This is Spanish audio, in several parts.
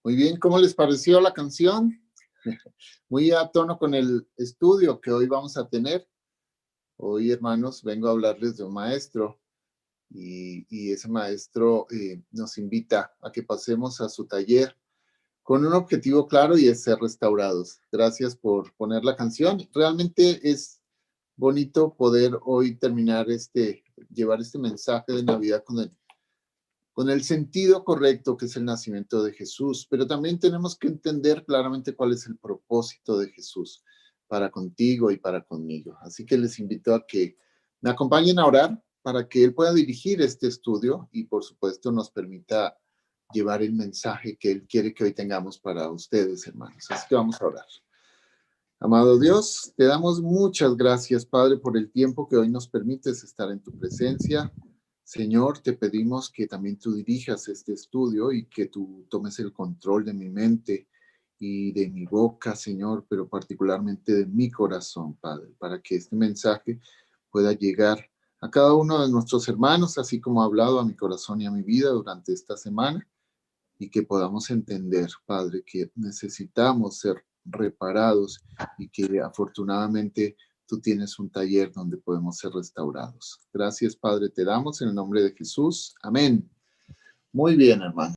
Muy bien, ¿cómo les pareció la canción? Muy a tono con el estudio que hoy vamos a tener. Hoy, hermanos, vengo a hablarles de un maestro y ese maestro nos invita a que pasemos a su taller con un objetivo claro y es ser restaurados. Gracias por poner la canción. Realmente es bonito poder hoy terminar llevar este mensaje de Navidad con el sentido correcto que es el nacimiento de Jesús, pero también tenemos que entender claramente cuál es el propósito de Jesús para contigo y para conmigo. Así que les invito a que me acompañen a orar para que Él pueda dirigir este estudio y por supuesto nos permita llevar el mensaje que Él quiere que hoy tengamos para ustedes, hermanos. Así que vamos a orar. Amado Dios, te damos muchas gracias, Padre, por el tiempo que hoy nos permites estar en tu presencia. Señor, te pedimos que también tú dirijas este estudio y que tú tomes el control de mi mente y de mi boca, Señor, pero particularmente de mi corazón, Padre, para que este mensaje pueda llegar a cada uno de nuestros hermanos, así como ha hablado a mi corazón y a mi vida durante esta semana, y que podamos entender, Padre, que necesitamos ser reparados y que afortunadamente tú tienes un taller donde podemos ser restaurados. Gracias, Padre, te damos en el nombre de Jesús. Amén. Muy bien, hermano.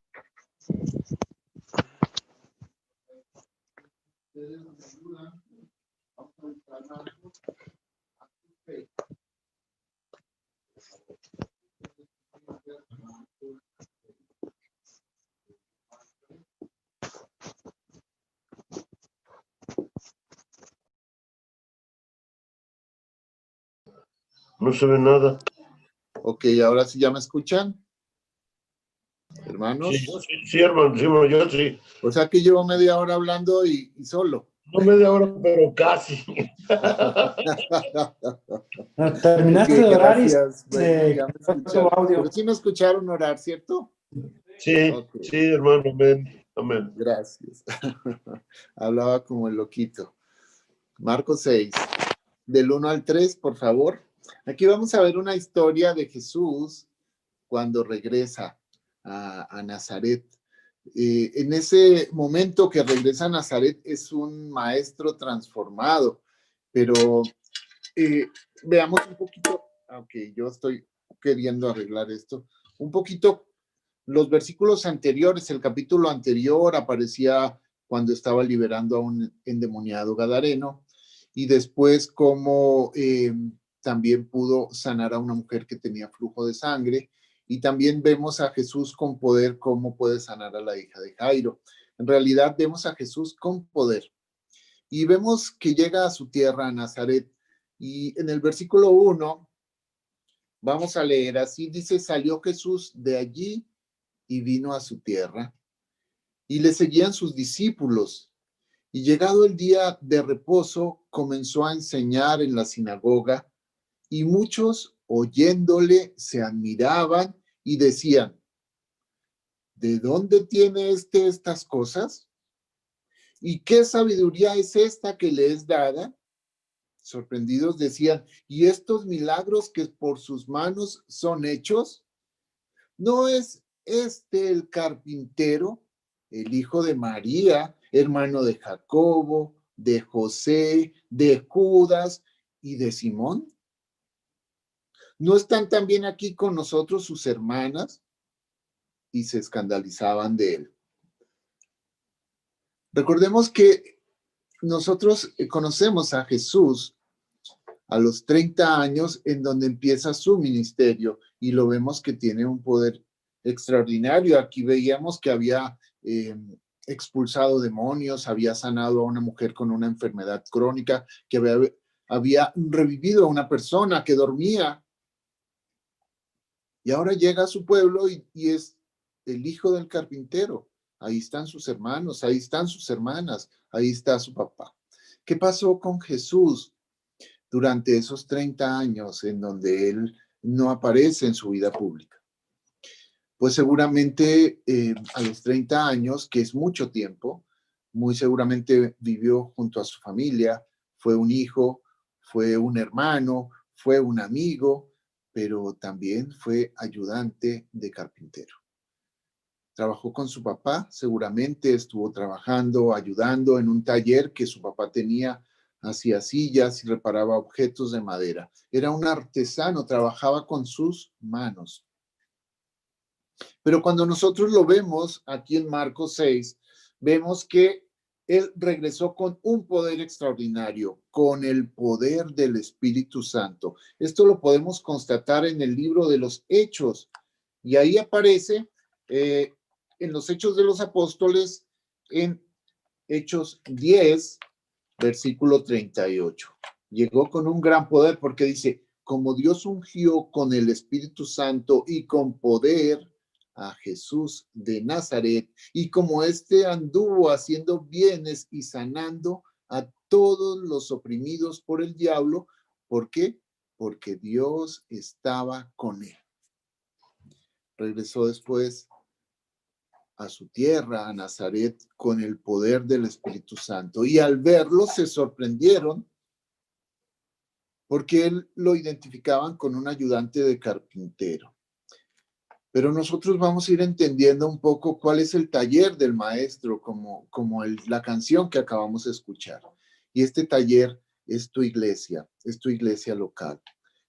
No se ve nada. Ok, ahora sí ya me escuchan, hermanos. Sí, hermano, yo sí. O sea que llevo media hora hablando y solo. No media hora, pero casi. Terminaste de orar y ya me escucharon. Pero sí me escucharon orar, ¿cierto? Sí, okay. Sí, hermano, amén. Gracias. Hablaba como el loquito. Marcos 6, del 1 al 3, por favor. Aquí vamos a ver una historia de Jesús cuando regresa a Nazaret. En ese momento que regresa a Nazaret es un maestro transformado, pero veamos un poquito, aunque yo estoy queriendo arreglar esto, un poquito los versículos anteriores, el capítulo anterior aparecía cuando estaba liberando a un endemoniado gadareno y después cómo también pudo sanar a una mujer que tenía flujo de sangre y también vemos a Jesús con poder cómo puede sanar a la hija de Jairo. En realidad vemos a Jesús con poder y vemos que llega a su tierra, a Nazaret, y en el versículo 1 vamos a leer así, dice, salió Jesús de allí y vino a su tierra, y le seguían sus discípulos. Y llegado el día de reposo, comenzó a enseñar en la sinagoga, y muchos, oyéndole, se admiraban y decían, ¿de dónde tiene estas cosas? ¿Y qué sabiduría es esta que le es dada? Sorprendidos decían, ¿y estos milagros que por sus manos son hechos? ¿No es este el carpintero, el hijo de María, hermano de Jacobo, de José, de Judas y de Simón? ¿No están también aquí con nosotros sus hermanas? Y se escandalizaban de él. Recordemos que nosotros conocemos a Jesús a los 30 años en donde empieza su ministerio y lo vemos que tiene un poder extraordinario. Aquí veíamos que había expulsado demonios, había sanado a una mujer con una enfermedad crónica, que había revivido a una persona que dormía. Y ahora llega a su pueblo y es el hijo del carpintero. Ahí están sus hermanos, ahí están sus hermanas, ahí está su papá. ¿Qué pasó con Jesús durante esos 30 años en donde él no aparece en su vida pública? Pues seguramente a los 30 años, que es mucho tiempo, muy seguramente vivió junto a su familia, fue un hijo, fue un hermano, fue un amigo, pero también fue ayudante de carpintero. Trabajó con su papá, seguramente estuvo trabajando, ayudando en un taller que su papá tenía, hacía sillas y reparaba objetos de madera. Era un artesano, trabajaba con sus manos. Pero cuando nosotros lo vemos aquí en Marcos 6, vemos que él regresó con un poder extraordinario, con el poder del Espíritu Santo. Esto lo podemos constatar en el libro de los Hechos. Y ahí aparece en los Hechos de los Apóstoles, en Hechos 10, versículo 38. Llegó con un gran poder porque dice, como Dios ungió con el Espíritu Santo y con poder a Jesús de Nazaret, y como éste anduvo haciendo bienes y sanando a todos los oprimidos por el diablo. ¿Por qué? Porque Dios estaba con él. Regresó después a su tierra, a Nazaret, con el poder del Espíritu Santo. Y al verlo se sorprendieron porque él lo identificaban con un ayudante de carpintero. Pero nosotros vamos a ir entendiendo un poco cuál es el taller del maestro, como la canción que acabamos de escuchar. Y este taller es tu iglesia local.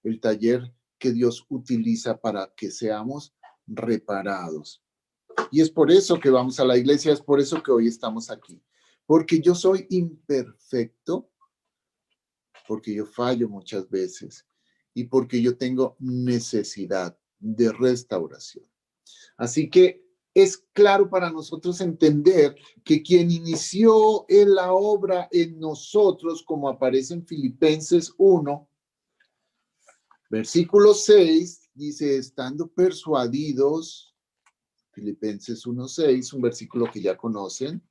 El taller que Dios utiliza para que seamos reparados. Y es por eso que vamos a la iglesia, es por eso que hoy estamos aquí. Porque yo soy imperfecto, porque yo fallo muchas veces y porque yo tengo necesidad de restauración. Así que es claro para nosotros entender que quien inició en la obra en nosotros, como aparece en Filipenses 1, versículo 6, dice, estando persuadidos, Filipenses 1:6, un versículo que ya conocen,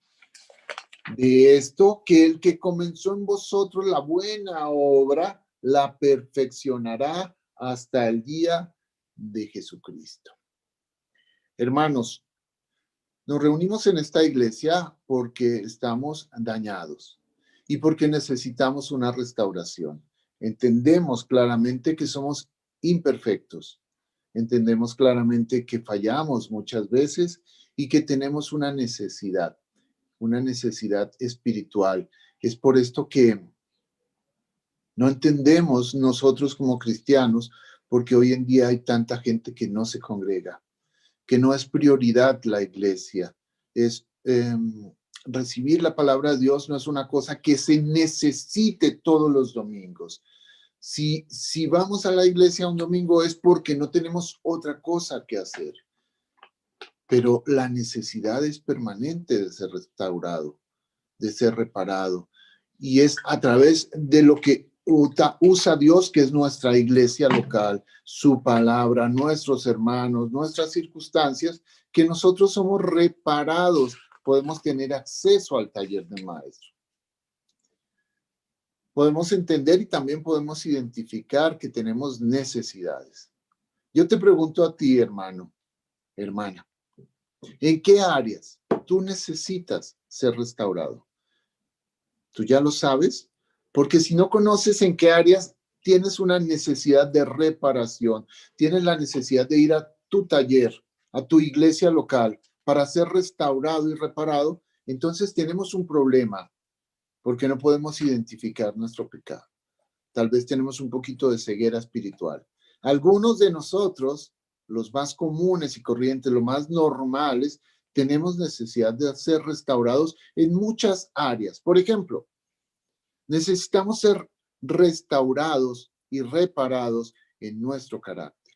de esto, que el que comenzó en vosotros la buena obra, la perfeccionará hasta el día de Jesucristo. Hermanos, nos reunimos en esta iglesia porque estamos dañados y porque necesitamos una restauración. Entendemos claramente que somos imperfectos. Entendemos claramente que fallamos muchas veces y que tenemos una necesidad espiritual. Es por esto que no entendemos nosotros como cristianos, porque hoy en día hay tanta gente que no se congrega, que no es prioridad la iglesia. Es recibir la palabra de Dios no es una cosa que se necesite todos los domingos. Si vamos a la iglesia un domingo es porque no tenemos otra cosa que hacer. Pero la necesidad es permanente de ser restaurado, de ser reparado. Y es a través de lo que usa Dios, que es nuestra iglesia local, su palabra, nuestros hermanos, nuestras circunstancias, que nosotros somos reparados, podemos tener acceso al taller del maestro. Podemos entender y también podemos identificar que tenemos necesidades. Yo te pregunto a ti, hermano, hermana, ¿en qué áreas tú necesitas ser restaurado? ¿Tú ya lo sabes? Porque si no conoces en qué áreas tienes una necesidad de reparación, tienes la necesidad de ir a tu taller, a tu iglesia local, para ser restaurado y reparado, entonces tenemos un problema, porque no podemos identificar nuestro pecado. Tal vez tenemos un poquito de ceguera espiritual. Algunos de nosotros, los más comunes y corrientes, los más normales, tenemos necesidad de ser restaurados en muchas áreas. Por ejemplo, necesitamos ser restaurados y reparados en nuestro carácter.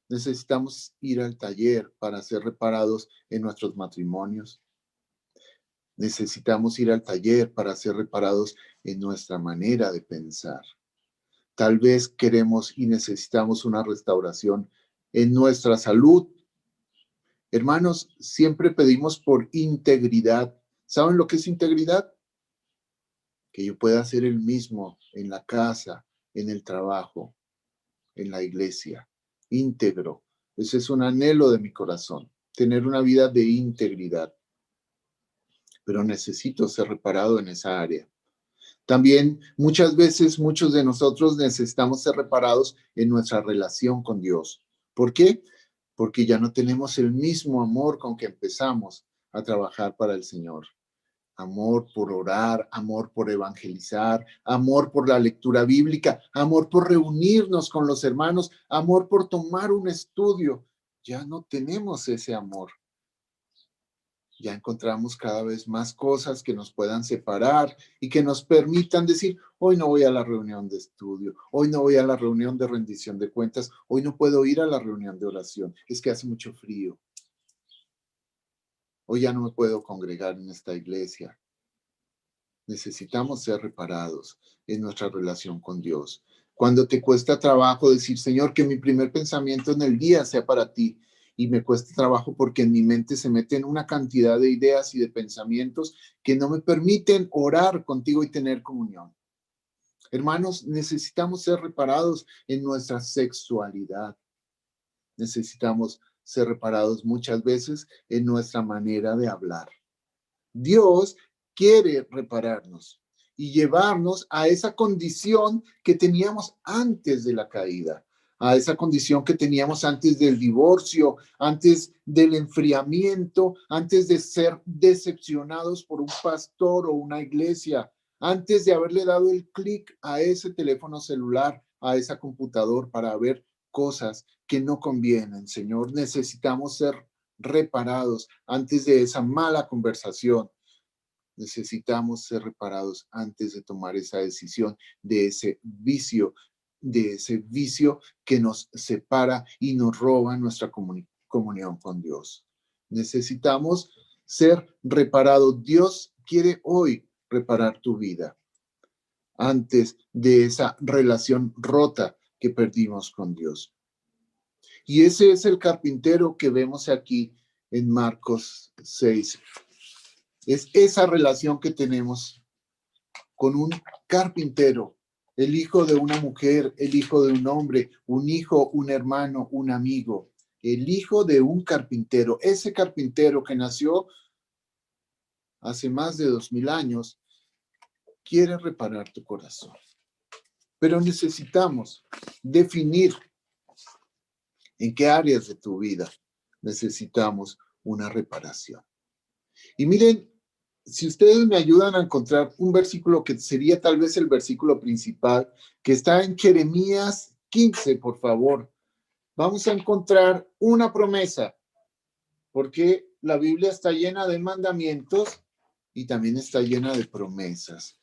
Necesitamos ir al taller para ser reparados en nuestros matrimonios. Necesitamos ir al taller para ser reparados en nuestra manera de pensar. Tal vez queremos y necesitamos una restauración en nuestra salud. Hermanos, siempre pedimos por integridad. ¿Saben lo que es integridad? Que yo pueda ser el mismo en la casa, en el trabajo, en la iglesia, íntegro. Ese es un anhelo de mi corazón, tener una vida de integridad. Pero necesito ser reparado en esa área. También muchas veces muchos de nosotros necesitamos ser reparados en nuestra relación con Dios. ¿Por qué? porque ya no tenemos el mismo amor con que empezamos a trabajar para el Señor. Amor por orar, amor por evangelizar, amor por la lectura bíblica, amor por reunirnos con los hermanos, amor por tomar un estudio. Ya no tenemos ese amor. Ya encontramos cada vez más cosas que nos puedan separar y que nos permitan decir, hoy no voy a la reunión de estudio, hoy no voy a la reunión de rendición de cuentas, hoy no puedo ir a la reunión de oración, es que hace mucho frío. Hoy ya no me puedo congregar en esta iglesia. Necesitamos ser reparados en nuestra relación con Dios. Cuando te cuesta trabajo decir, Señor, que mi primer pensamiento en el día sea para ti, y me cuesta trabajo porque en mi mente se meten una cantidad de ideas y de pensamientos que no me permiten orar contigo y tener comunión. Hermanos, necesitamos ser reparados en nuestra sexualidad. Necesitamos ser reparados muchas veces en nuestra manera de hablar. Dios quiere repararnos y llevarnos a esa condición que teníamos antes de la caída, a esa condición que teníamos antes del divorcio, antes del enfriamiento, antes de ser decepcionados por un pastor o una iglesia, antes de haberle dado el clic a ese teléfono celular, a esa computador para ver cosas que no convienen. Señor, necesitamos ser reparados antes de esa mala conversación. Necesitamos ser reparados antes de tomar esa decisión de ese vicio que nos separa y nos roba nuestra comunión con Dios. Necesitamos ser reparados. Dios quiere hoy reparar tu vida antes de esa relación rota que perdimos con Dios. Y ese es el carpintero que vemos aquí en Marcos 6. Es esa relación que tenemos con un carpintero, el hijo de una mujer, el hijo de un hombre, un hijo, un hermano, un amigo, el hijo de un carpintero. Ese carpintero que nació hace más de 2000 años quiere reparar tu corazón. Pero necesitamos definir en qué áreas de tu vida necesitamos una reparación. Y miren, si ustedes me ayudan a encontrar un versículo que sería tal vez el versículo principal, que está en Jeremías 15, por favor, vamos a encontrar una promesa, porque la Biblia está llena de mandamientos y también está llena de promesas.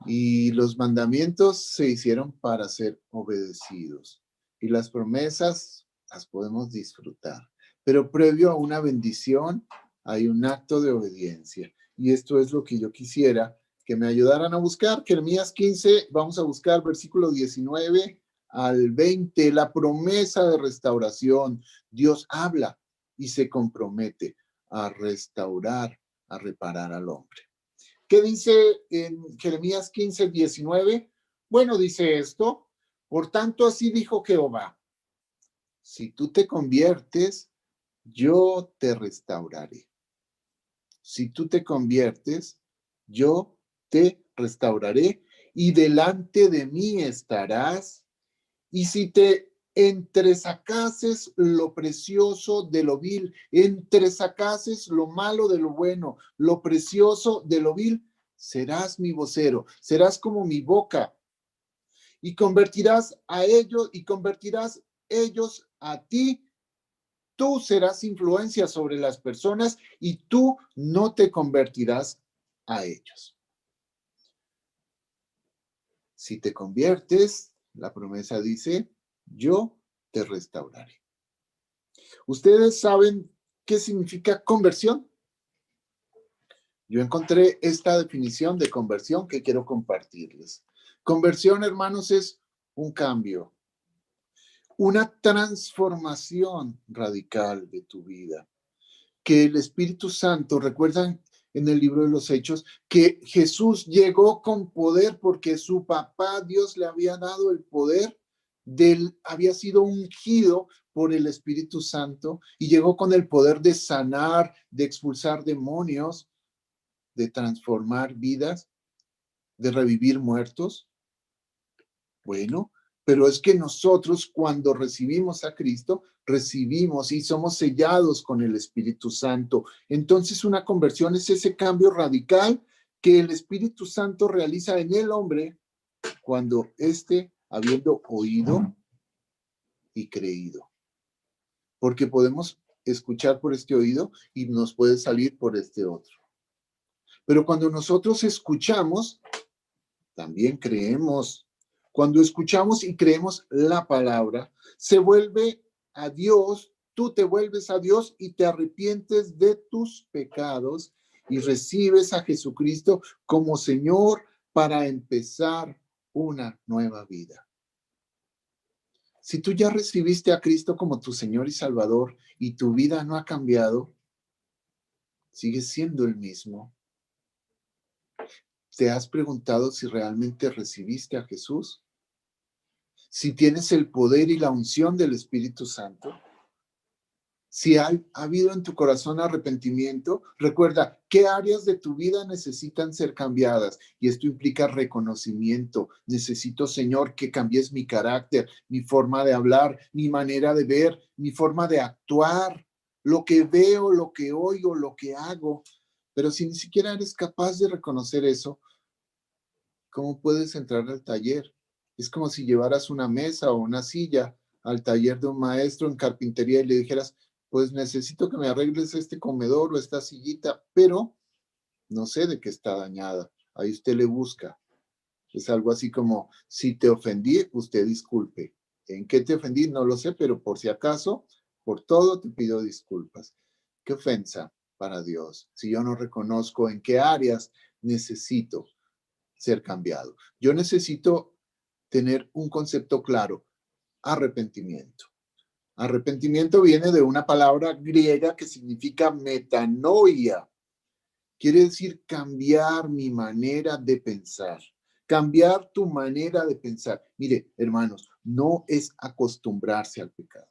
Y los mandamientos se hicieron para ser obedecidos. Y las promesas las podemos disfrutar. Pero previo a una bendición hay un acto de obediencia. Y esto es lo que yo quisiera que me ayudaran a buscar. Jeremías 15, vamos a buscar versículo 19 al 20. La promesa de restauración. Dios habla y se compromete a restaurar, a reparar al hombre. ¿Qué dice en Jeremías 15, 19? Bueno, dice esto: por tanto, así dijo Jehová, si tú te conviertes, yo te restauraré. Si tú te conviertes, yo te restauraré y delante de mí estarás. Y si te entresacases lo precioso de lo vil, entresacases lo malo de lo bueno, lo precioso de lo vil, serás mi vocero, serás como mi boca, y convertirás a ellos y convertirás ellos a ti. Tú serás influencia sobre las personas y tú no te convertirás a ellos. Si te conviertes, la promesa dice, yo te restauraré. ¿Ustedes saben qué significa conversión? Yo encontré esta definición de conversión que quiero compartirles. Conversión, hermanos, es un cambio, una transformación radical de tu vida. Que el Espíritu Santo, recuerdan en el libro de los Hechos, que Jesús llegó con poder porque su papá Dios le había dado el poder, había sido ungido por el Espíritu Santo y llegó con el poder de sanar, de expulsar demonios, de transformar vidas, de revivir muertos. Bueno, Pero es que nosotros cuando recibimos a Cristo, recibimos y somos sellados con el Espíritu Santo. Entonces una conversión es ese cambio radical que el Espíritu Santo realiza en el hombre cuando éste, habiendo oído y creído. Porque podemos escuchar por este oído y nos puede salir por este otro. Pero cuando nosotros escuchamos, también creemos. Cuando escuchamos y creemos la palabra, se vuelve a Dios, tú te vuelves a Dios y te arrepientes de tus pecados y recibes a Jesucristo como Señor para empezar una nueva vida. Si tú ya recibiste a Cristo como tu Señor y Salvador y tu vida no ha cambiado, sigues siendo el mismo. ¿Te has preguntado si realmente recibiste a Jesús? Si tienes el poder y la unción del Espíritu Santo, si ha habido en tu corazón arrepentimiento, recuerda qué áreas de tu vida necesitan ser cambiadas. Y esto implica reconocimiento. Necesito, Señor, que cambies mi carácter, mi forma de hablar, mi manera de ver, mi forma de actuar, lo que veo, lo que oigo, lo que hago. Pero si ni siquiera eres capaz de reconocer eso, ¿cómo puedes entrar al taller? Es como si llevaras una mesa o una silla al taller de un maestro en carpintería y le dijeras, pues necesito que me arregles este comedor o esta sillita, pero no sé de qué está dañada. Ahí usted le busca. Es algo así como, si te ofendí, usted disculpe. ¿En qué te ofendí? No lo sé, pero por si acaso, por todo te pido disculpas. ¿Qué ofensa para Dios? Si yo no reconozco en qué áreas necesito ser cambiado. Yo necesito tener un concepto claro, arrepentimiento. Arrepentimiento viene de una palabra griega que significa metanoia. Quiere decir cambiar mi manera de pensar, cambiar tu manera de pensar. Mire, hermanos, no es acostumbrarse al pecado.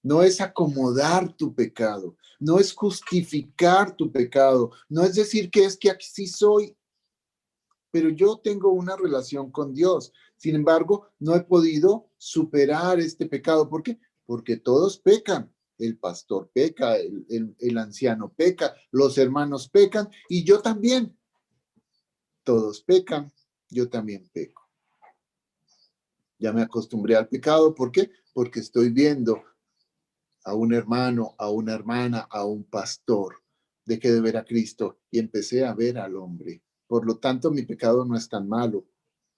No es acomodar tu pecado, no es justificar tu pecado, no es decir que es que así soy, pero yo tengo una relación con Dios. Sin embargo, no he podido superar este pecado. ¿Por qué? Porque todos pecan. El pastor peca, el anciano peca, los hermanos pecan y yo también. Todos pecan, yo también peco. Ya me acostumbré al pecado. ¿Por qué? Porque estoy viendo a un hermano, a una hermana, a un pastor. Dejé de ver a Cristo y empecé a ver al hombre. Por lo tanto, mi pecado no es tan malo,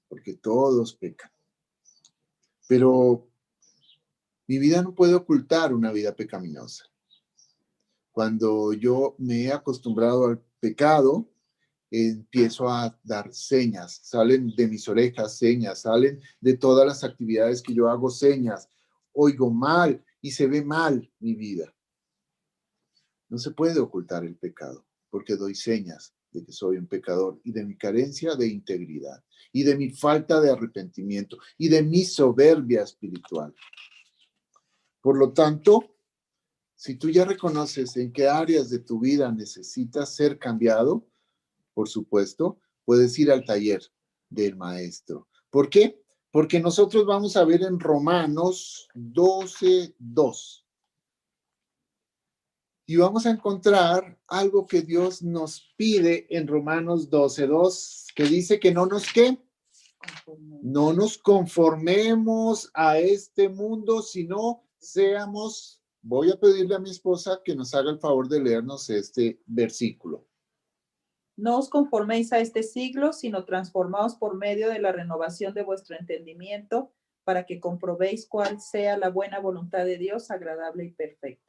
porque todos pecan. Pero mi vida no puede ocultar una vida pecaminosa. Cuando yo me he acostumbrado al pecado, empiezo a dar señas, salen de mis orejas señas, salen de todas las actividades que yo hago señas, oigo mal y se ve mal mi vida. No se puede ocultar el pecado, porque doy señas de que soy un pecador y de mi carencia de integridad y de mi falta de arrepentimiento y de mi soberbia espiritual. Por lo tanto, si tú ya reconoces en qué áreas de tu vida necesitas ser cambiado, por supuesto, puedes ir al taller del maestro. ¿Por qué? Porque nosotros vamos a ver en Romanos 12:2. Y vamos a encontrar algo que Dios nos pide en Romanos 12:2, que dice que no nos conformemos a este mundo, sino seamos, voy a pedirle a mi esposa que nos haga el favor de leernos este versículo. No os conforméis a este siglo, sino transformaos por medio de la renovación de vuestro entendimiento, para que comprobéis cuál sea la buena voluntad de Dios, agradable y perfecta.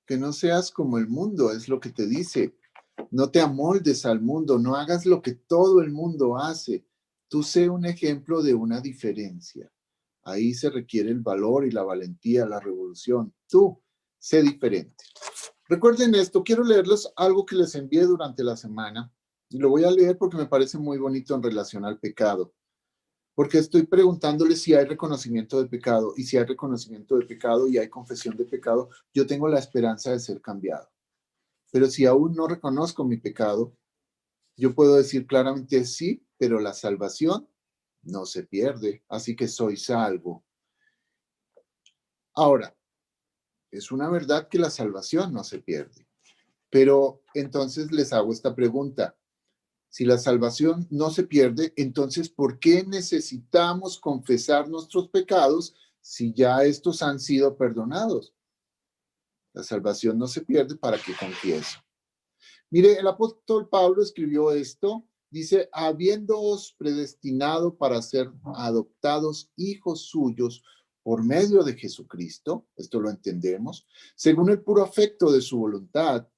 Que no seas como el mundo, es lo que te dice. No te amoldes al mundo, no hagas lo que todo el mundo hace. Tú sé un ejemplo de una diferencia. Ahí se requiere el valor y la valentía, la revolución. Tú, sé diferente. Recuerden esto, quiero leerles algo que les envié durante la semana. Y lo voy a leer porque me parece muy bonito en relación al pecado. Porque estoy preguntándoles si hay reconocimiento de pecado. Y si hay reconocimiento de pecado y hay confesión de pecado, yo tengo la esperanza de ser cambiado. Pero si aún no reconozco mi pecado, yo puedo decir claramente sí, pero la salvación no se pierde, así que soy salvo. Ahora, es una verdad que la salvación no se pierde, pero entonces les hago esta pregunta. Si la salvación no se pierde, entonces, ¿por qué necesitamos confesar nuestros pecados si ya estos han sido perdonados? La salvación no se pierde para que confieso. Mire, el apóstol Pablo escribió esto, dice, habiéndoos predestinado para ser adoptados hijos suyos por medio de Jesucristo, esto lo entendemos, según el puro afecto de su voluntad,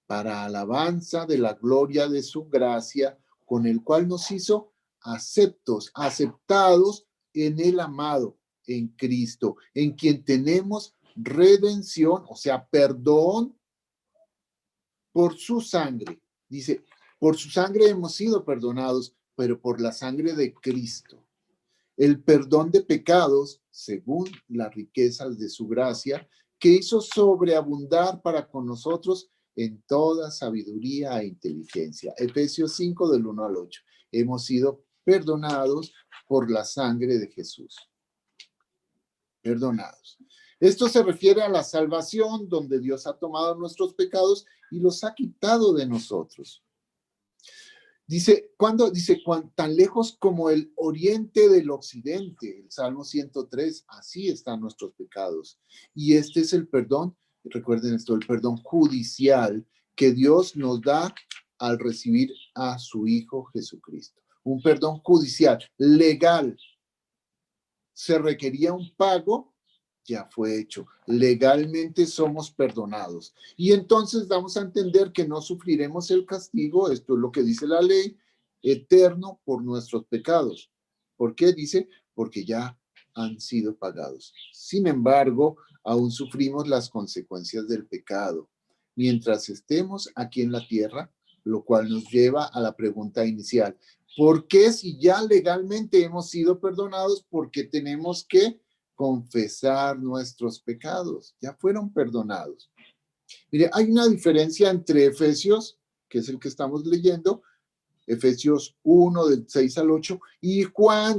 para alabanza de la gloria de su gracia, con el cual nos hizo aceptados en el amado, en Cristo, en quien tenemos redención, o sea, perdón por su sangre. Dice, por su sangre hemos sido perdonados, pero por la sangre de Cristo. El perdón de pecados, según las riquezas de su gracia, que hizo sobreabundar para con nosotros en toda sabiduría e inteligencia. Efesios 5 del 1 al 8. Hemos sido perdonados por la sangre de Jesús. Perdonados. Esto se refiere a la salvación, donde Dios ha tomado nuestros pecados y los ha quitado de nosotros. Dice, tan lejos como el oriente del occidente, el Salmo 103, así están nuestros pecados. Y este es el perdón, recuerden esto, el perdón judicial que Dios nos da al recibir a su Hijo Jesucristo. Un perdón judicial, legal. Se requería un pago, ya fue hecho. Legalmente somos perdonados. Y entonces damos a entender que no sufriremos el castigo, esto es lo que dice la ley, eterno por nuestros pecados. ¿Por qué? Dice, porque ya han sido pagados. Sin embargo, aún sufrimos las consecuencias del pecado mientras estemos aquí en la tierra, lo cual nos lleva a la pregunta inicial. ¿Por qué si ya legalmente hemos sido perdonados, por qué tenemos que confesar nuestros pecados? Ya fueron perdonados. Mire, hay una diferencia entre Efesios, que es el que estamos leyendo, Efesios 1 del 6 al 8, y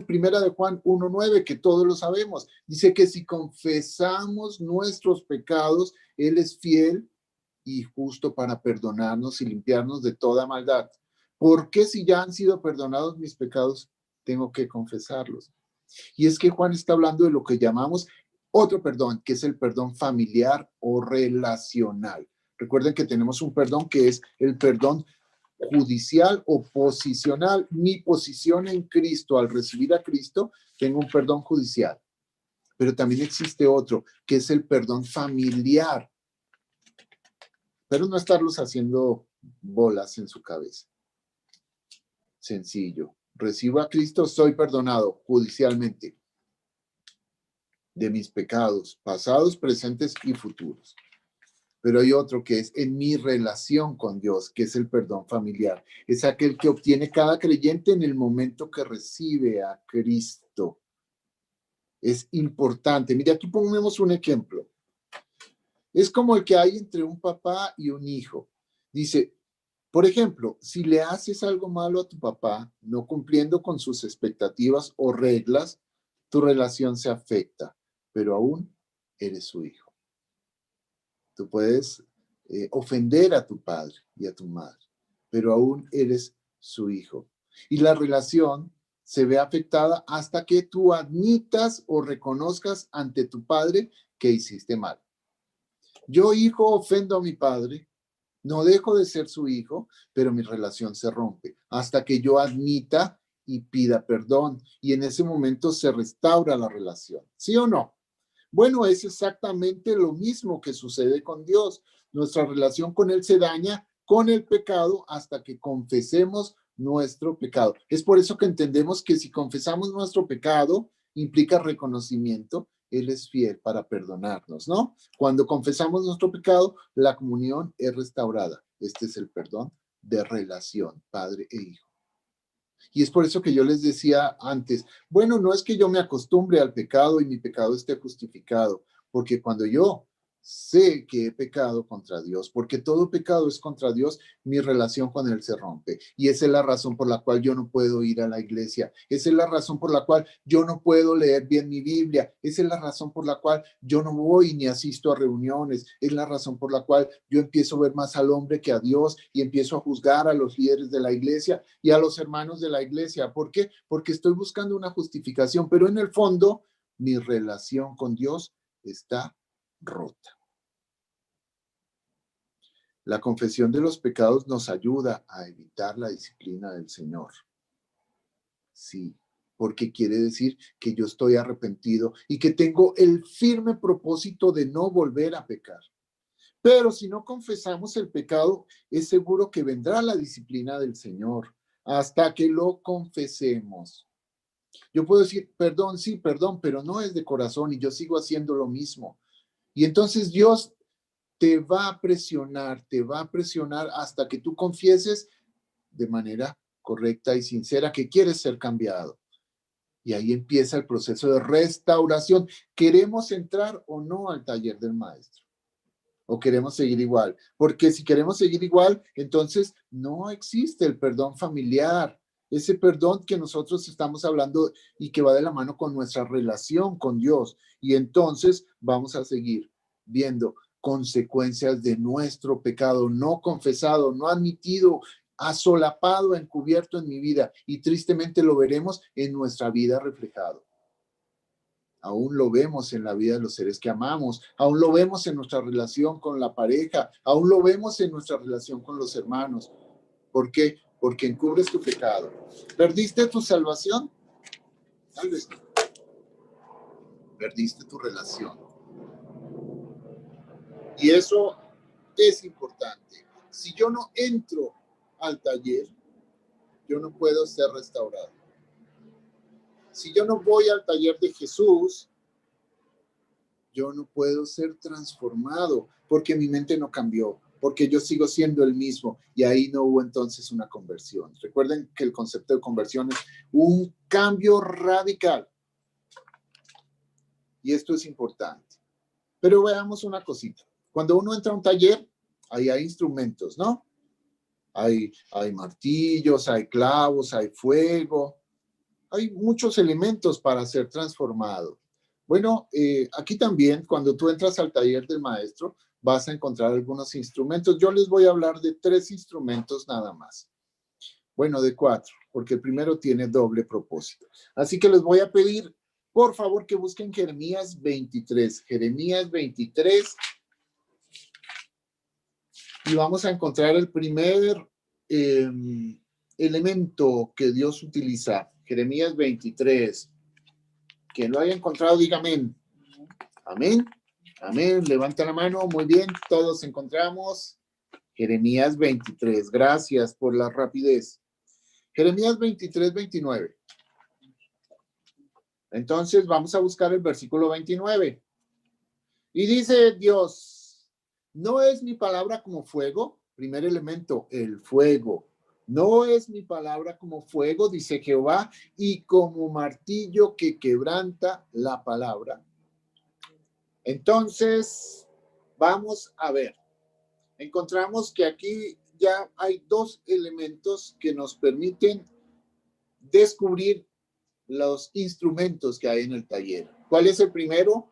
primera de Juan 1:9, que todos lo sabemos. Dice que si confesamos nuestros pecados, Él es fiel y justo para perdonarnos y limpiarnos de toda maldad. ¿Por qué si ya han sido perdonados mis pecados, tengo que confesarlos? Y es que Juan está hablando de lo que llamamos otro perdón, que es el perdón familiar o relacional. Recuerden que tenemos un perdón que es el perdón judicial o posicional. Mi posición en Cristo, al recibir a Cristo, tengo un perdón judicial. Pero también existe otro, que es el perdón familiar. Pero no estarlos haciendo bolas en su cabeza. Sencillo. Recibo a Cristo, soy perdonado judicialmente de mis pecados, pasados, presentes y futuros. Pero hay otro que es en mi relación con Dios, que es el perdón familiar. Es aquel que obtiene cada creyente en el momento que recibe a Cristo. Es importante. Mire, aquí ponemos un ejemplo. Es como el que hay entre un papá y un hijo. Dice, por ejemplo, si le haces algo malo a tu papá, no cumpliendo con sus expectativas o reglas, tu relación se afecta, pero aún eres su hijo. Tú puedes ofender a tu padre y a tu madre, pero aún eres su hijo. Y la relación se ve afectada hasta que tú admitas o reconozcas ante tu padre que hiciste mal. Yo, hijo, ofendo a mi padre, no dejo de ser su hijo, pero mi relación se rompe hasta que yo admita y pida perdón. Y en ese momento se restaura la relación. ¿Sí o no? Bueno, es exactamente lo mismo que sucede con Dios. Nuestra relación con Él se daña con el pecado hasta que confesemos nuestro pecado. Es por eso que entendemos que si confesamos nuestro pecado, implica reconocimiento. Él es fiel para perdonarnos, ¿no? Cuando confesamos nuestro pecado, la comunión es restaurada. Este es el perdón de relación, padre e hijo. Y es por eso que yo les decía antes, bueno, no es que yo me acostumbre al pecado y mi pecado esté justificado, porque cuando yo sé que he pecado contra Dios, porque todo pecado es contra Dios, mi relación con Él se rompe. Y esa es la razón por la cual yo no puedo ir a la iglesia. Esa es la razón por la cual yo no puedo leer bien mi Biblia. Esa es la razón por la cual yo no voy ni asisto a reuniones. Es la razón por la cual yo empiezo a ver más al hombre que a Dios y empiezo a juzgar a los líderes de la iglesia y a los hermanos de la iglesia. ¿Por qué? Porque estoy buscando una justificación, pero en el fondo mi relación con Dios está rota. La confesión de los pecados nos ayuda a evitar la disciplina del Señor. Sí, porque quiere decir que yo estoy arrepentido y que tengo el firme propósito de no volver a pecar. Pero si no confesamos el pecado, es seguro que vendrá la disciplina del Señor hasta que lo confesemos. Yo puedo decir, perdón, sí, perdón, pero no es de corazón y yo sigo haciendo lo mismo. Y entonces Dios te va a presionar hasta que tú confieses de manera correcta y sincera que quieres ser cambiado. Y ahí empieza el proceso de restauración. ¿Queremos entrar o no al taller del maestro? ¿O queremos seguir igual? Porque si queremos seguir igual, entonces no existe el perdón familiar. Ese perdón que nosotros estamos hablando y que va de la mano con nuestra relación con Dios. Y entonces vamos a seguir viendo consecuencias de nuestro pecado no confesado, no admitido, asolapado, encubierto en mi vida. Y tristemente lo veremos en nuestra vida reflejado. Aún lo vemos en la vida de los seres que amamos, aún lo vemos en nuestra relación con la pareja, aún lo vemos en nuestra relación con los hermanos. ¿Por qué? Porque encubres tu pecado. ¿Perdiste tu salvación? Tal vez no. Perdiste tu relación. Y eso es importante. Si yo no entro al taller, yo no puedo ser restaurado. Si yo no voy al taller de Jesús, yo no puedo ser transformado porque mi mente no cambió, porque yo sigo siendo el mismo y ahí no hubo entonces una conversión. Recuerden que el concepto de conversión es un cambio radical y esto es importante. Pero veamos una cosita. Cuando uno entra a un taller, ahí hay instrumentos, ¿no? Hay martillos, hay clavos, hay fuego, hay muchos elementos para ser transformado. Bueno, aquí también, cuando tú entras al taller del maestro, vas a encontrar algunos instrumentos. Yo les voy a hablar de 3 instrumentos nada más. Bueno, de 4, porque el primero tiene doble propósito. Así que les voy a pedir, por favor, que busquen Jeremías 23. Jeremías 23. Y vamos a encontrar el primer elemento que Dios utiliza. Jeremías 23. Quien lo haya encontrado, diga amén. Amén. Amén. Levanta la mano. Muy bien. Todos encontramos. Jeremías 23. Gracias por la rapidez. Jeremías 23, 29. Entonces vamos a buscar el versículo 29. Y dice Dios, ¿no es mi palabra como fuego? Primer elemento, el fuego. No es mi palabra como fuego, dice Jehová, y como martillo que quebranta la palabra. Entonces, vamos a ver. Encontramos que aquí ya hay 2 elementos que nos permiten descubrir los instrumentos que hay en el taller. ¿Cuál es el primero?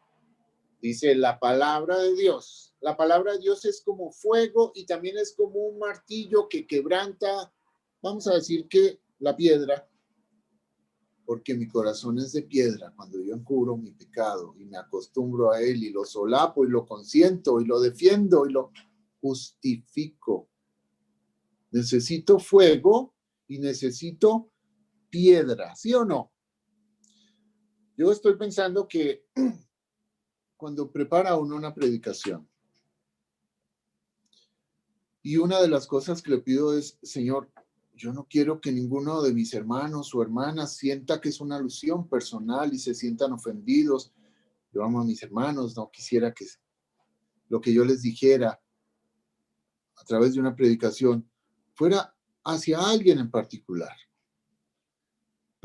Dice la palabra de Dios. La palabra de Dios es como fuego y también es como un martillo que quebranta, vamos a decir que la piedra, porque mi corazón es de piedra cuando yo encubro mi pecado y me acostumbro a él y lo solapo y lo consiento y lo defiendo y lo justifico. Necesito fuego y necesito piedra, ¿sí o no? Yo estoy pensando que cuando prepara uno una predicación, y una de las cosas que le pido es, Señor, yo no quiero que ninguno de mis hermanos o hermanas sienta que es una alusión personal y se sientan ofendidos. Yo amo a mis hermanos, no quisiera que lo que yo les dijera a través de una predicación fuera hacia alguien en particular.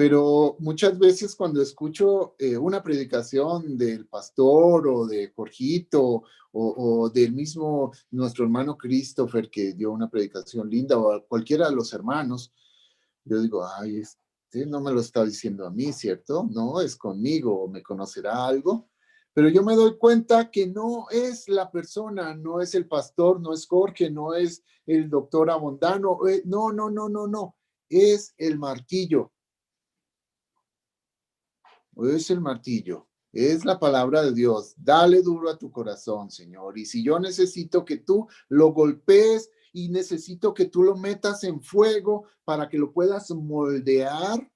Pero muchas veces cuando escucho una predicación del pastor o de Jorgito o del mismo nuestro hermano Christopher que dio una predicación linda o a cualquiera de los hermanos, yo digo, ay, este no me lo está diciendo a mí, ¿cierto? No, es conmigo, o me conocerá algo. Pero yo me doy cuenta que no es la persona, no es el pastor, no es Jorge, no es el doctor Abondano, no, es el martillo. Es el martillo, es la palabra de Dios. Dale duro a tu corazón, Señor. Y si yo necesito que tú lo golpees y necesito que tú lo metas en fuego para que lo puedas moldear,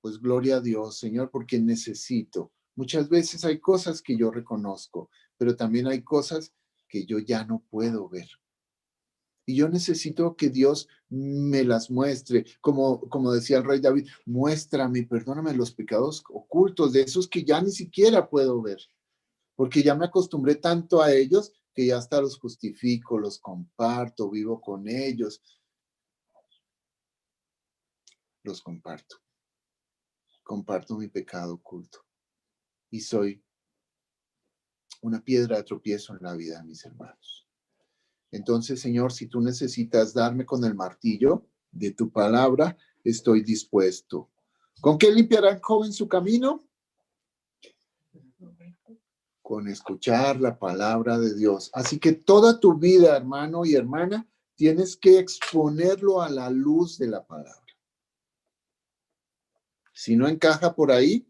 pues gloria a Dios, Señor, porque necesito. Muchas veces hay cosas que yo reconozco, pero también hay cosas que yo ya no puedo ver. Y yo necesito que Dios me las muestre, como decía el rey David, muéstrame, perdóname los pecados ocultos, de esos que ya ni siquiera puedo ver, porque ya me acostumbré tanto a ellos que ya hasta los justifico, los comparto, vivo con ellos, los comparto mi pecado oculto y soy una piedra de tropiezo en la vida de mis hermanos. Entonces, Señor, si tú necesitas darme con el martillo de tu palabra, estoy dispuesto. ¿Con qué limpiará el joven su camino? Con escuchar la palabra de Dios. Así que toda tu vida, hermano y hermana, tienes que exponerlo a la luz de la palabra. Si no encaja por ahí,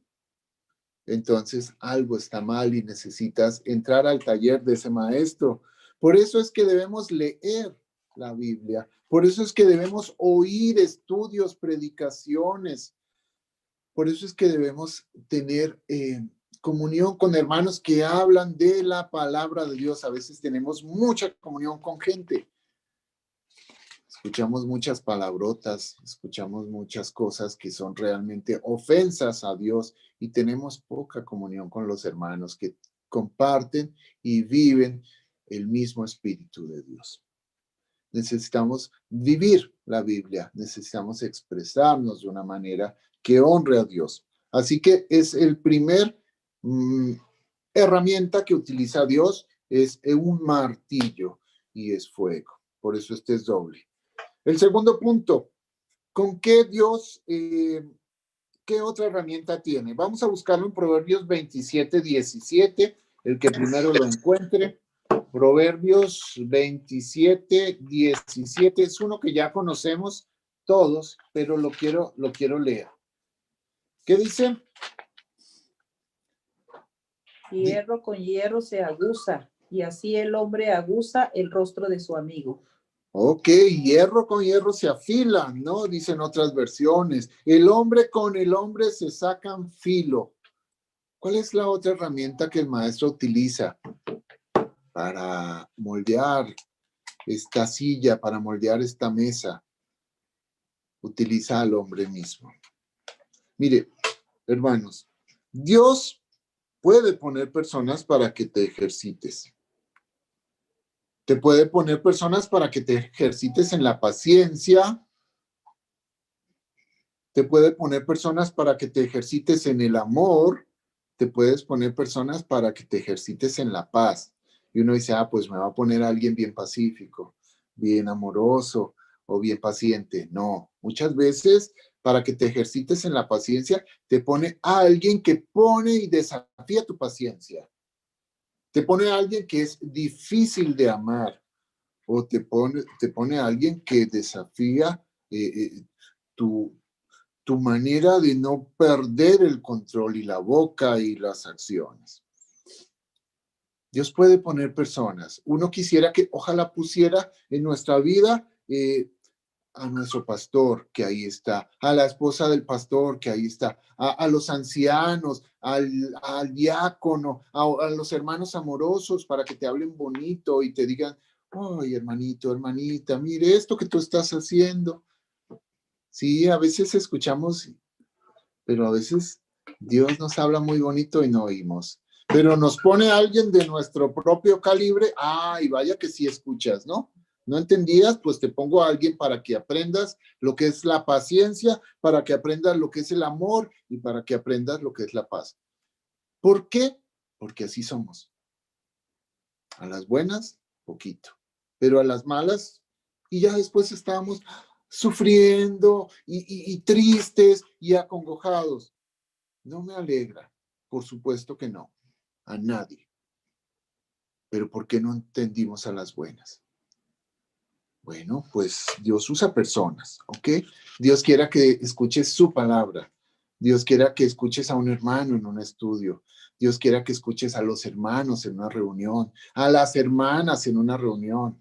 entonces algo está mal y necesitas entrar al taller de ese maestro. Por eso es que debemos leer la Biblia. Por eso es que debemos oír estudios, predicaciones. Por eso es que debemos tener comunión con hermanos que hablan de la palabra de Dios. A veces tenemos mucha comunión con gente. Escuchamos muchas palabrotas, escuchamos muchas cosas que son realmente ofensas a Dios y tenemos poca comunión con los hermanos que comparten y viven el mismo espíritu de Dios. Necesitamos vivir la Biblia, necesitamos expresarnos de una manera que honre a Dios. Así que es el primer herramienta que utiliza Dios, es un martillo y es fuego. Por eso este es doble. El segundo punto, ¿con qué Dios, qué otra herramienta tiene? Vamos a buscarlo en Proverbios 27, 17, el que primero lo encuentre. Proverbios 27, 17, es uno que ya conocemos todos, pero lo quiero leer. ¿Qué dice? Hierro con hierro se aguza, y así el hombre aguza el rostro de su amigo. Ok, hierro con hierro se afilan, ¿no? Dicen otras versiones. El hombre con el hombre se sacan filo. ¿Cuál es la otra herramienta que el maestro utiliza para moldear esta silla, para moldear esta mesa? Utiliza al hombre mismo. Mire, hermanos, Dios puede poner personas para que te ejercites. Te puede poner personas para que te ejercites en la paciencia. Te puede poner personas para que te ejercites en el amor. Te puedes poner personas para que te ejercites en la paz. Y uno dice, pues me va a poner a alguien bien pacífico, bien amoroso o bien paciente. No, muchas veces para que te ejercites en la paciencia, te pone a alguien que pone y desafía tu paciencia. Te pone a alguien que es difícil de amar. O te pone a alguien que desafía tu manera de no perder el control y la boca y las acciones. Dios puede poner personas. Uno quisiera que ojalá pusiera en nuestra vida a nuestro pastor, que ahí está, a la esposa del pastor, que ahí está, a los ancianos, al diácono, a los hermanos amorosos para que te hablen bonito y te digan, ay, hermanito, hermanita, mire esto que tú estás haciendo. Sí, a veces escuchamos, pero a veces Dios nos habla muy bonito y no oímos. Pero nos pone a alguien de nuestro propio calibre, y vaya que sí escuchas, ¿no? ¿No entendías? Pues te pongo a alguien para que aprendas lo que es la paciencia, para que aprendas lo que es el amor y para que aprendas lo que es la paz. ¿Por qué? Porque así somos. A las buenas, poquito, pero a las malas, y ya después estábamos sufriendo y tristes y acongojados. No me alegra, por supuesto que no, a nadie. Pero ¿por qué no entendimos a las buenas? Bueno, pues Dios usa personas, ¿ok? Dios quiera que escuches su palabra. Dios quiera que escuches a un hermano en un estudio. Dios quiera que escuches a los hermanos en una reunión, a las hermanas en una reunión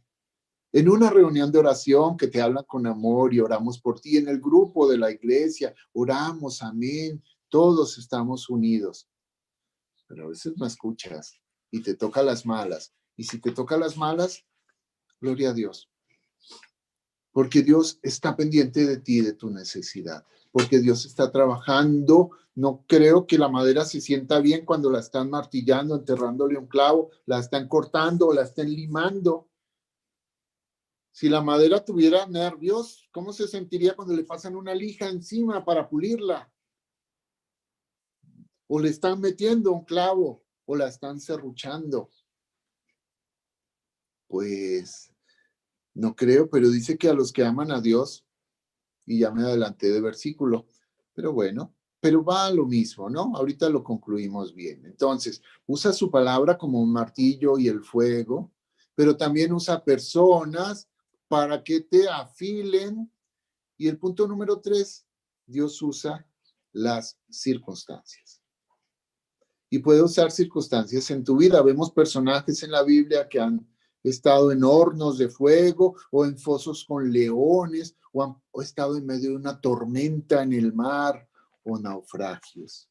de oración que te hablan con amor y oramos por ti. En el grupo de la iglesia, oramos, amén. Todos estamos unidos. Pero a veces no escuchas y te toca las malas. Y si te toca las malas, gloria a Dios. Porque Dios está pendiente de ti, de tu necesidad, porque Dios está trabajando. No creo que la madera se sienta bien cuando la están martillando, enterrándole un clavo, la están cortando o la estén limando. Si la madera tuviera nervios, ¿cómo se sentiría cuando le pasan una lija encima para pulirla? O le están metiendo un clavo o la están serruchando. Pues no creo, pero dice que a los que aman a Dios, y ya me adelanté de versículo, pero bueno, pero va a lo mismo, ¿no? Ahorita lo concluimos bien. Entonces, usa su palabra como un martillo y el fuego, pero también usa personas para que te afilen. Y el punto número 3, Dios usa las circunstancias. Y puede usar circunstancias en tu vida. Vemos personajes en la Biblia que han estado en hornos de fuego o en fosos con leones o han estado en medio de una tormenta en el mar o naufragios.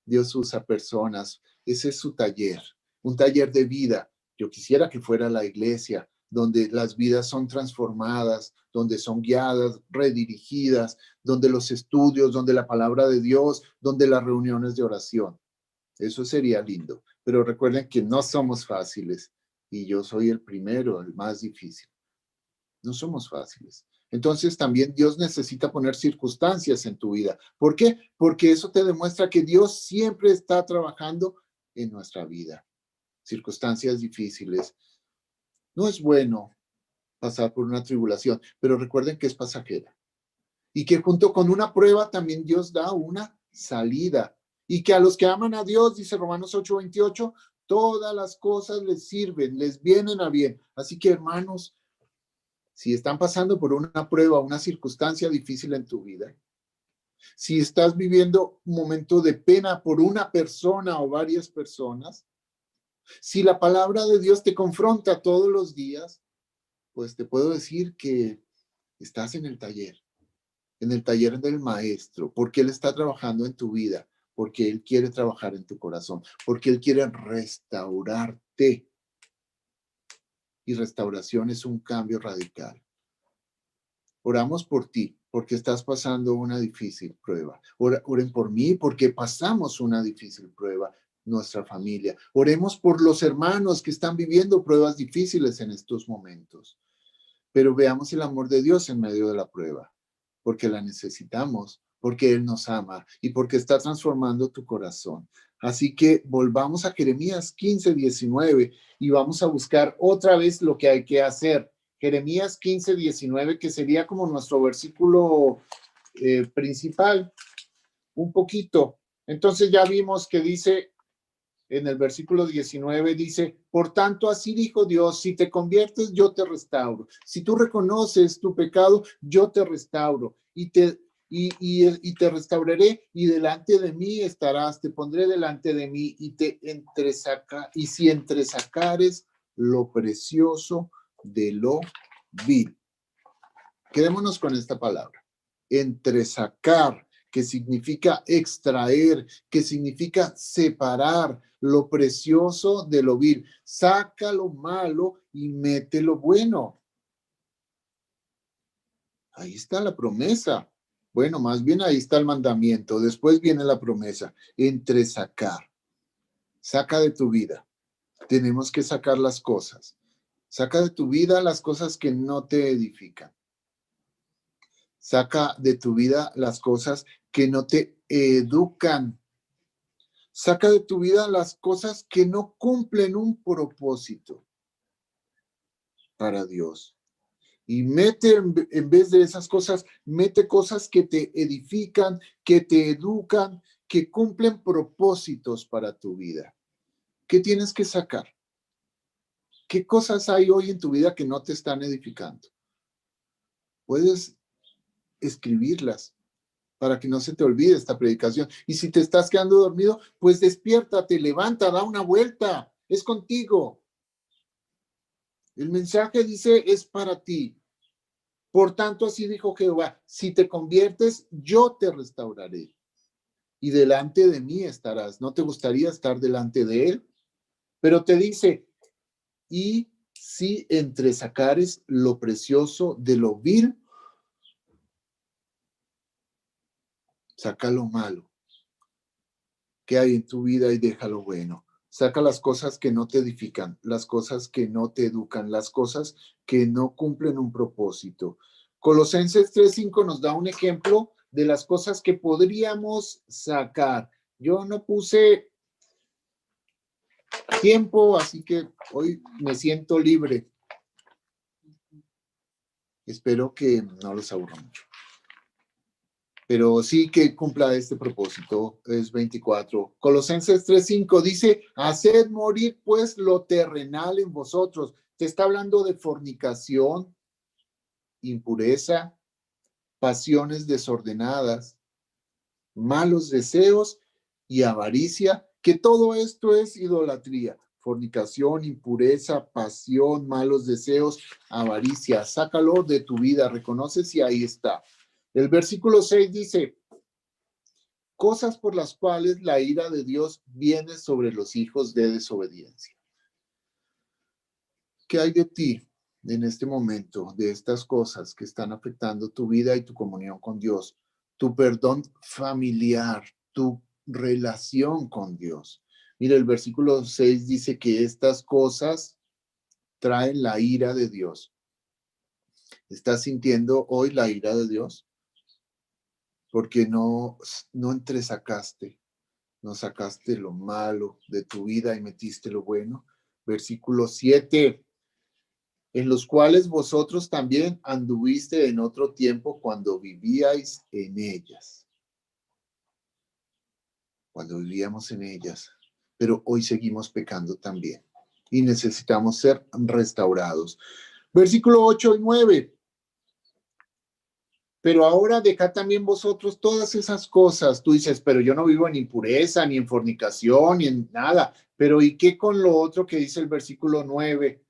Dios usa personas. Ese es su taller, un taller de vida. Yo quisiera que fuera la iglesia, donde las vidas son transformadas, donde son guiadas, redirigidas, donde los estudios, donde la palabra de Dios, donde las reuniones de oración. Eso sería lindo. Pero recuerden que no somos fáciles y yo soy el primero, el más difícil. No somos fáciles. Entonces también Dios necesita poner circunstancias en tu vida. ¿Por qué? Porque eso te demuestra que Dios siempre está trabajando en nuestra vida. Circunstancias difíciles. No es bueno pasar por una tribulación, pero recuerden que es pasajera. Y que junto con una prueba también Dios da una salida. Y que a los que aman a Dios, dice Romanos 8:28, todas las cosas les sirven, les vienen a bien. Así que, hermanos, si están pasando por una prueba, una circunstancia difícil en tu vida, si estás viviendo un momento de pena por una persona o varias personas, si la palabra de Dios te confronta todos los días, pues te puedo decir que estás en el taller del maestro, porque Él está trabajando en tu vida, porque Él quiere trabajar en tu corazón, porque Él quiere restaurarte. Y restauración es un cambio radical. Oramos por ti, porque estás pasando una difícil prueba. Oren por mí, porque pasamos una difícil prueba, nuestra familia. Oremos por los hermanos que están viviendo pruebas difíciles en estos momentos. Pero veamos el amor de Dios en medio de la prueba, porque la necesitamos, porque Él nos ama y porque está transformando tu corazón. Así que volvamos a Jeremías 15:19 y vamos a buscar otra vez lo que hay que hacer. Jeremías 15:19, que sería como nuestro versículo principal, un poquito. Entonces ya vimos que dice, en el versículo 19 dice, por tanto, así dijo Dios, si te conviertes, yo te restauro. Si tú reconoces tu pecado, yo te restauro y te restauraré y delante de mí estarás, te pondré delante de mí y si entresacares lo precioso de lo vil. Quedémonos con esta palabra, entresacar, que significa extraer, que significa separar lo precioso de lo vil. Saca lo malo y mete lo bueno. Ahí está la promesa. Bueno, más bien ahí está el mandamiento. Después viene la promesa, entresacar. Saca de tu vida. Tenemos que sacar las cosas. Saca de tu vida las cosas que no te edifican. Saca de tu vida las cosas que no te educan. Saca de tu vida las cosas que no cumplen un propósito para Dios. Y mete, en vez de esas cosas, mete cosas que te edifican, que te educan, que cumplen propósitos para tu vida. ¿Qué tienes que sacar? ¿Qué cosas hay hoy en tu vida que no te están edificando? Puedes escribirlas para que no se te olvide esta predicación. Y si te estás quedando dormido, pues despiértate, levanta, da una vuelta. Es contigo. El mensaje dice, es para ti. Por tanto, así dijo Jehová, si te conviertes, yo te restauraré. Y delante de mí estarás. ¿No te gustaría estar delante de él? Pero te dice, y si entresacares lo precioso de lo vil, saca lo malo que hay en tu vida y deja lo bueno. Saca las cosas que no te edifican, las cosas que no te educan, las cosas que no cumplen un propósito. Colosenses 3:5 nos da un ejemplo de las cosas que podríamos sacar. Yo no puse tiempo, así que hoy me siento libre. Espero que no los aburra mucho. Pero sí que cumpla este propósito, es 24. Colosenses 3:5 dice, haced morir pues lo terrenal en vosotros. Te está hablando de fornicación, impureza, pasiones desordenadas, malos deseos y avaricia, que todo esto es idolatría. Fornicación, impureza, pasión, malos deseos, avaricia. Sácalo de tu vida, reconoce si ahí está. El versículo 6 dice, cosas por las cuales la ira de Dios viene sobre los hijos de desobediencia. ¿Qué hay de ti en este momento, de estas cosas que están afectando tu vida y tu comunión con Dios, tu perdón familiar, tu relación con Dios? Mira, el versículo 6 dice que estas cosas traen la ira de Dios. ¿Estás sintiendo hoy la ira de Dios? Porque no entresacaste, no sacaste lo malo de tu vida y metiste lo bueno. Versículo 7, en los cuales vosotros también anduviste en otro tiempo cuando vivíais en ellas. Cuando vivíamos en ellas, pero hoy seguimos pecando también y necesitamos ser restaurados. Versículo 8 y 9. Pero ahora dejad también vosotros todas esas cosas. Tú dices, pero yo no vivo en impureza, ni en fornicación, ni en nada. Pero ¿y qué con lo otro que dice el versículo 9?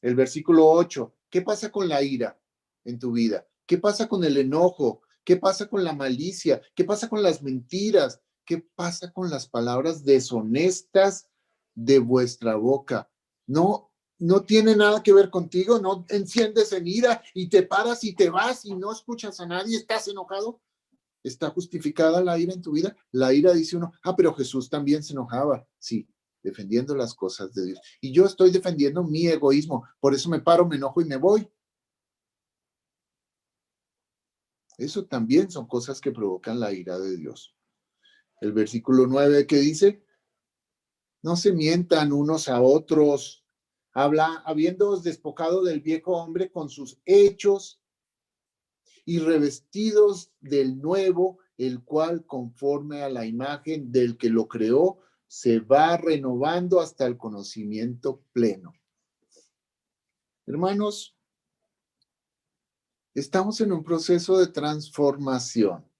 El versículo 8. ¿Qué pasa con la ira en tu vida? ¿Qué pasa con el enojo? ¿Qué pasa con la malicia? ¿Qué pasa con las mentiras? ¿Qué pasa con las palabras deshonestas de vuestra boca? No tiene nada que ver contigo, no enciendes en ira y te paras y te vas y no escuchas a nadie, estás enojado. ¿Está justificada la ira en tu vida? La ira dice uno, pero Jesús también se enojaba. Sí, defendiendo las cosas de Dios. Y yo estoy defendiendo mi egoísmo, por eso me paro, me enojo y me voy. Eso también son cosas que provocan la ira de Dios. El versículo 9 que dice, no se mientan unos a otros, habiéndoos despojado del viejo hombre con sus hechos y revestidos del nuevo, el cual conforme a la imagen del que lo creó, se va renovando hasta el conocimiento pleno. Hermanos, estamos en un proceso de transformación.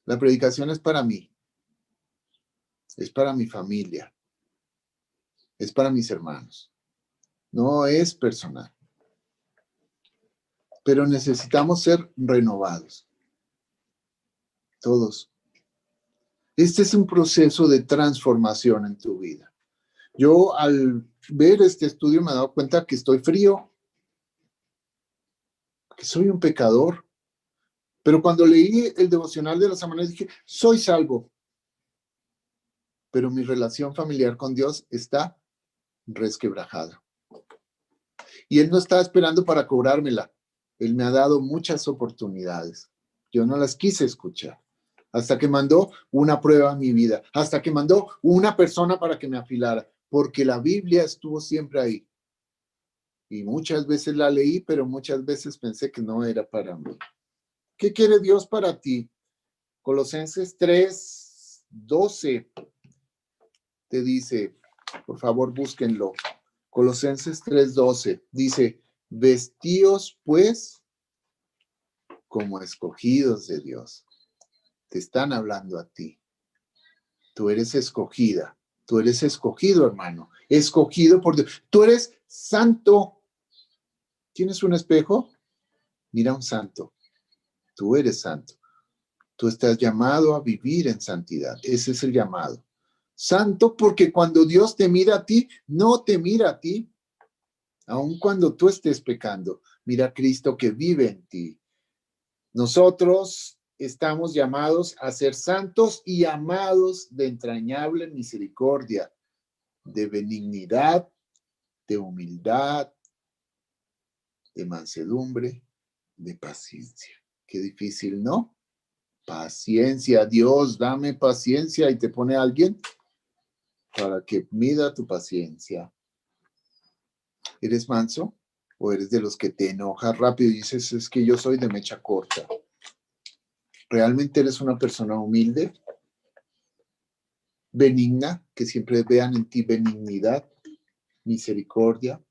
La predicación es para mí, es para mi familia, es para mis hermanos, no es personal. Pero necesitamos ser renovados. Todos. Este es un proceso de transformación en tu vida. Yo al ver este estudio me he dado cuenta que estoy frío, que soy un pecador. Pero cuando leí el devocional de la semana dije, soy salvo. Pero mi relación familiar con Dios está resquebrajada. Y Él no está esperando para cobrármela. Él me ha dado muchas oportunidades. Yo no las quise escuchar. Hasta que mandó una prueba a mi vida. Hasta que mandó una persona para que me afilara. Porque la Biblia estuvo siempre ahí. Y muchas veces la leí, pero muchas veces pensé que no era para mí. ¿Qué quiere Dios para ti? Colosenses 3:12 te dice, por favor búsquenlo. Colosenses 3:12 dice, vestíos pues como escogidos de Dios. Te están hablando a ti. Tú eres escogida. Tú eres escogido, hermano. Escogido por Dios. Tú eres santo. ¿Tienes un espejo? Mira un santo. Tú eres santo. Tú estás llamado a vivir en santidad. Ese es el llamado. Santo porque cuando Dios te mira a ti, no te mira a ti. Aun cuando tú estés pecando, mira a Cristo que vive en ti. Nosotros estamos llamados a ser santos y amados de entrañable misericordia, de benignidad, de humildad, de mansedumbre, de paciencia. Qué difícil, ¿no? Paciencia, Dios, dame paciencia, y te pone a alguien para que mida tu paciencia. ¿Eres manso o eres de los que te enojas rápido y dices, es que yo soy de mecha corta? ¿Realmente eres una persona humilde, benigna, que siempre vean en ti benignidad, misericordia?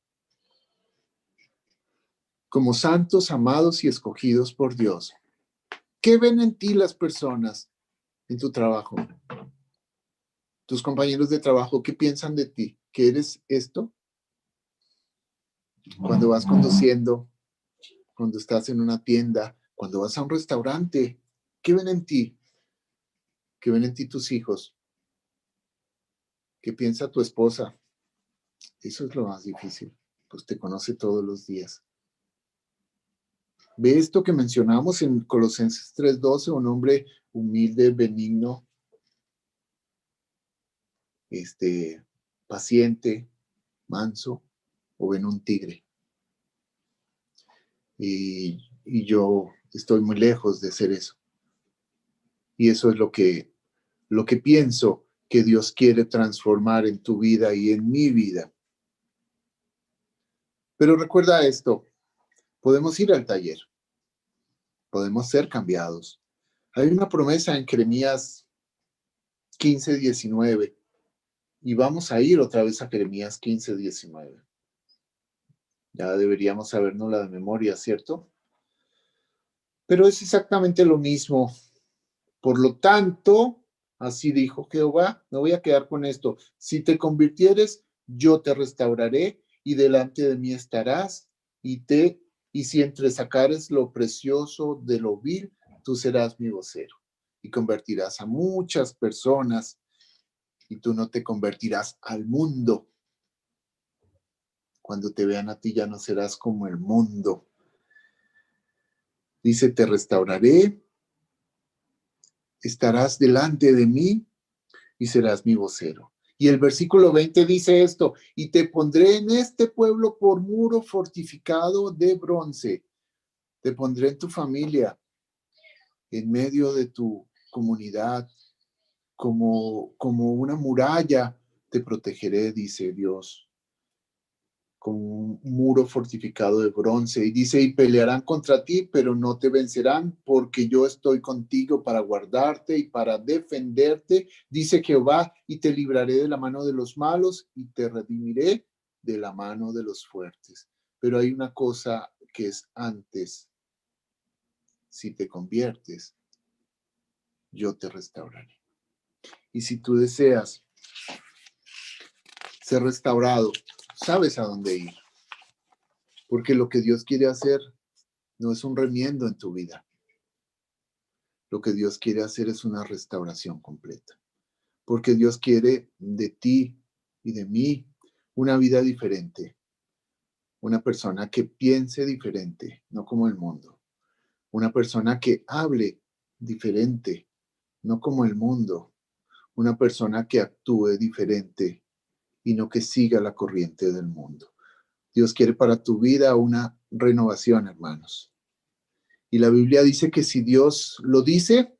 Como santos, amados y escogidos por Dios. ¿Qué ven en ti las personas en tu trabajo? Tus compañeros de trabajo, ¿qué piensan de ti? ¿Que eres esto? Cuando vas conduciendo, cuando estás en una tienda, cuando vas a un restaurante, ¿qué ven en ti? ¿Qué ven en ti tus hijos? ¿Qué piensa tu esposa? Eso es lo más difícil, pues te conoce todos los días. Ve esto que mencionamos en Colosenses 3:12, un hombre humilde, benigno, paciente, manso, o ven un tigre. Y yo estoy muy lejos de ser eso. Y eso es lo que pienso que Dios quiere transformar en tu vida y en mi vida. Pero recuerda esto, podemos ir al taller, podemos ser cambiados. Hay una promesa en Jeremías 15:19 y vamos a ir otra vez a Jeremías 15:19. Ya deberíamos sabernos de memoria, ¿cierto? Pero es exactamente lo mismo. Por lo tanto, así dijo Jehová, me voy a quedar con esto. Si te convirtieres, yo te restauraré y delante de mí estarás y si entresacares lo precioso de lo vil, tú serás mi vocero y convertirás a muchas personas y tú no te convertirás al mundo. Cuando te vean a ti ya no serás como el mundo. Dice, te restauraré, estarás delante de mí y serás mi vocero. Y el versículo 20 dice esto, y te pondré en este pueblo por muro fortificado de bronce. Te pondré en tu familia, en medio de tu comunidad, como una muralla te protegeré, dice Dios, como un muro fortificado de bronce. Y dice, y pelearán contra ti, pero no te vencerán, porque yo estoy contigo para guardarte y para defenderte, dice Jehová, y te libraré de la mano de los malos y te redimiré de la mano de los fuertes. Pero hay una cosa que es antes. Si te conviertes, yo te restauraré. Y si tú deseas ser restaurado, sabes a dónde ir. Porque lo que Dios quiere hacer no es un remiendo en tu vida. Lo que Dios quiere hacer es una restauración completa. Porque Dios quiere de ti y de mí una vida diferente. Una persona que piense diferente, no como el mundo. Una persona que hable diferente, no como el mundo. Una persona que actúe diferente, y no que siga la corriente del mundo. Dios quiere para tu vida una renovación, hermanos. Y la Biblia dice que si Dios lo dice,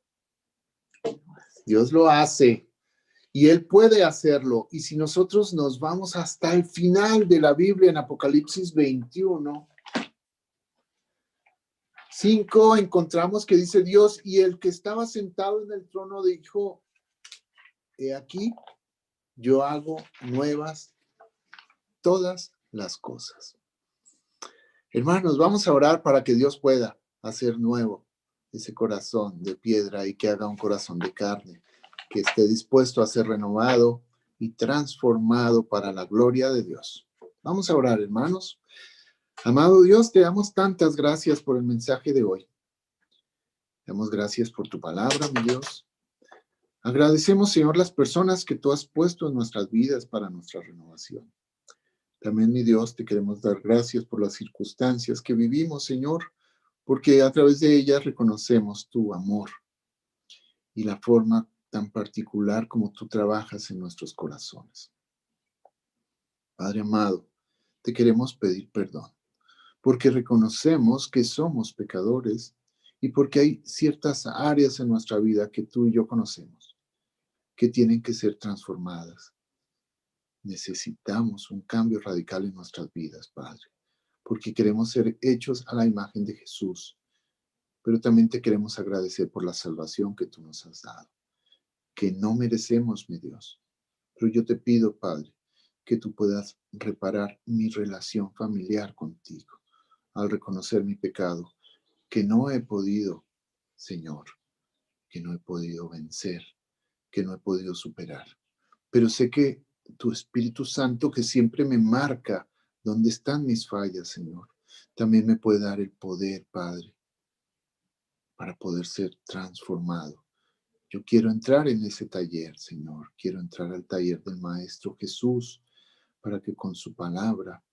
Dios lo hace. Y Él puede hacerlo. Y si nosotros nos vamos hasta el final de la Biblia en Apocalipsis 21, 5, encontramos que dice Dios, y el que estaba sentado en el trono dijo, he aquí, yo hago nuevas todas las cosas. Hermanos, vamos a orar para que Dios pueda hacer nuevo ese corazón de piedra y que haga un corazón de carne, que esté dispuesto a ser renovado y transformado para la gloria de Dios. Vamos a orar, hermanos. Amado Dios, te damos tantas gracias por el mensaje de hoy. Te damos gracias por tu palabra, mi Dios. Agradecemos, Señor, las personas que tú has puesto en nuestras vidas para nuestra renovación. También, mi Dios, te queremos dar gracias por las circunstancias que vivimos, Señor, porque a través de ellas reconocemos tu amor y la forma tan particular como tú trabajas en nuestros corazones. Padre amado, te queremos pedir perdón, porque reconocemos que somos pecadores y porque hay ciertas áreas en nuestra vida que tú y yo conocemos, que tienen que ser transformadas. Necesitamos un cambio radical en nuestras vidas, Padre, porque queremos ser hechos a la imagen de Jesús, pero también te queremos agradecer por la salvación que tú nos has dado, que no merecemos, mi Dios. Pero yo te pido, Padre, que tú puedas reparar mi relación familiar contigo al reconocer mi pecado, que no he podido, Señor, que no he podido vencer, que no he podido superar. Pero sé que tu Espíritu Santo, que siempre me marca dónde están mis fallas, Señor, también me puede dar el poder, Padre, para poder ser transformado. Yo quiero entrar en ese taller, Señor. Quiero entrar al taller del Maestro Jesús para que con su palabra